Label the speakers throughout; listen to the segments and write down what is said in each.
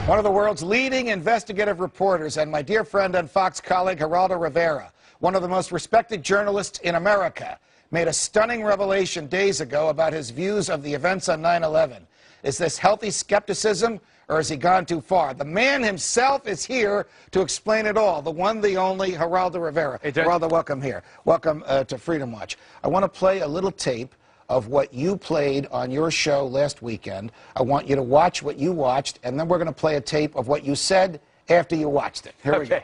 Speaker 1: One of the world's leading investigative reporters and my dear friend and Fox colleague, Geraldo Rivera, one of the most respected journalists in America, made a stunning revelation days ago about his views of the events on 9/11. Is this healthy skepticism, or has he gone too far? The man himself is here to explain it all. The one, the only, Geraldo Rivera.
Speaker 2: Hey,
Speaker 1: Geraldo, welcome here. Welcome to Freedom Watch. I want to play a little tape of what you played on your show last weekend. I want you to watch what you watched, and then we're going to play a tape of what you said after you watched it. Here we go.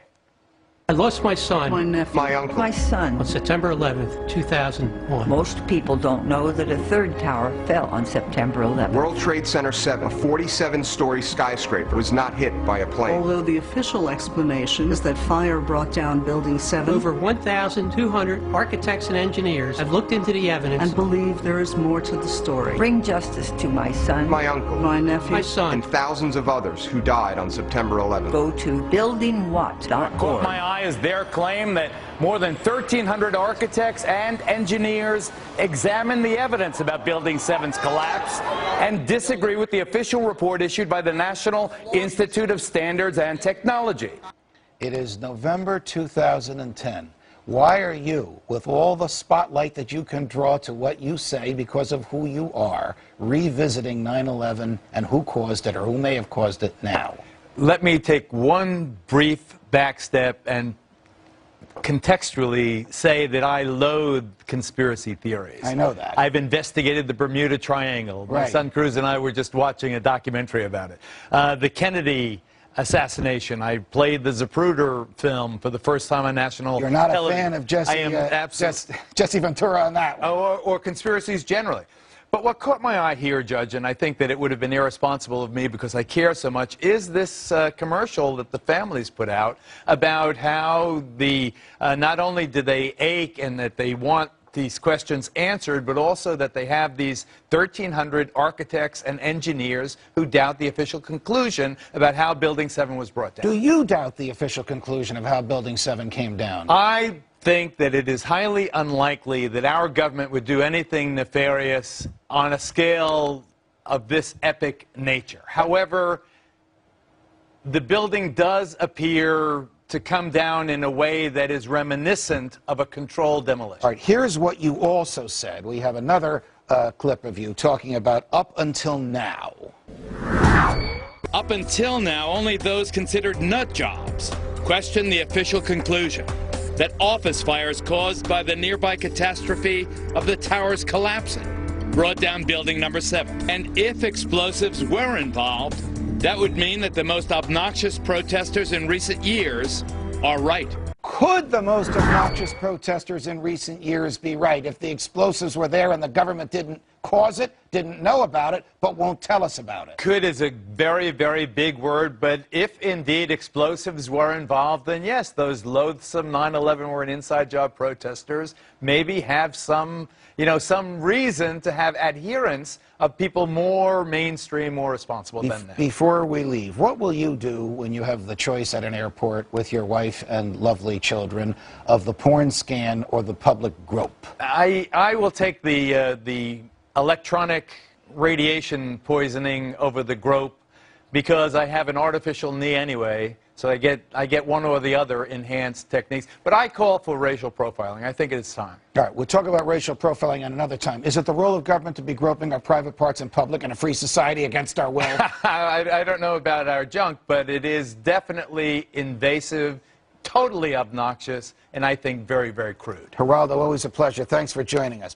Speaker 3: I lost my son,
Speaker 4: my nephew,
Speaker 5: my uncle,
Speaker 4: my son,
Speaker 3: on September 11th, 2001.
Speaker 4: Most people don't know that a third tower fell on September 11th.
Speaker 5: World Trade Center 7, a 47-story skyscraper, was not hit by a plane.
Speaker 6: Although the official explanation is that fire brought down Building 7.
Speaker 3: Over 1,200 architects and engineers have looked into the evidence
Speaker 6: And believe there is more to the story.
Speaker 4: Bring justice to my son,
Speaker 5: my uncle,
Speaker 6: my nephew,
Speaker 3: my son,
Speaker 5: and thousands of others who died on September 11th.
Speaker 4: Go to buildingwhat.org.
Speaker 7: My eye is their claim that more than 1,300 architects and engineers examined the evidence about Building 7's collapse and disagree with the official report issued by the National Institute of Standards and Technology.
Speaker 1: It is November 2010. Why are you, with all the spotlight that you can draw to what you say because of who you are, revisiting 9/11 and who caused it or who may have caused it now?
Speaker 2: Let me take one brief back step and contextually say that I loathe conspiracy theories.
Speaker 1: I know that.
Speaker 2: I've investigated the Bermuda Triangle. My
Speaker 1: Right.
Speaker 2: son Cruz and I were just watching a documentary about it. The Kennedy assassination. I played the Zapruder film for the first time on national
Speaker 1: You're not
Speaker 2: television.
Speaker 1: A fan of Jesse,
Speaker 2: I am
Speaker 1: Jesse Ventura on that one.
Speaker 2: or conspiracies generally. But what caught my eye here, Judge, and I think that it would have been irresponsible of me because I care so much, is this commercial that the families put out about how not only do they ache and that they want these questions answered, but also that they have these 1,300 architects and engineers who doubt the official conclusion about how Building 7 was brought down.
Speaker 1: Do you doubt the official conclusion of how Building 7 came down?
Speaker 2: I think that it is highly unlikely that our government would do anything nefarious on a scale of this epic nature. However, the building does appear to come down in a way that is reminiscent of a controlled demolition.
Speaker 1: All right, here's what you also said. We have another clip of you talking about up until now.
Speaker 8: Up until now, only those considered nut jobs question the official conclusion that office fires caused by the nearby catastrophe of the towers collapsing brought down Building number 7. And if explosives were involved, that would mean that the most obnoxious protesters in recent years are right.
Speaker 1: Could the most obnoxious protesters in recent years be right if the explosives were there and the government didn't cause it, didn't know about it, but won't tell us about it?
Speaker 2: Could is a very, very big word, but if indeed explosives were involved, then yes, those loathsome 9/11 were an inside job protesters maybe have some reason to have adherents of people more mainstream, more responsible than that.
Speaker 1: Before we leave, what will you do when you have the choice at an airport with your wife and lovely children of the porn scan or the public grope?
Speaker 2: I will take the electronic radiation poisoning over the grope because I have an artificial knee anyway, so I get one or the other enhanced techniques. But I call for racial profiling. I think it's time.
Speaker 1: All right, we'll talk about racial profiling at another time. Is it the role of government to be groping our private parts in public in a free society against our will?
Speaker 2: I don't know about our junk, but it is definitely invasive, totally obnoxious, and I think very, very crude.
Speaker 1: Geraldo, always a pleasure. Thanks for joining us.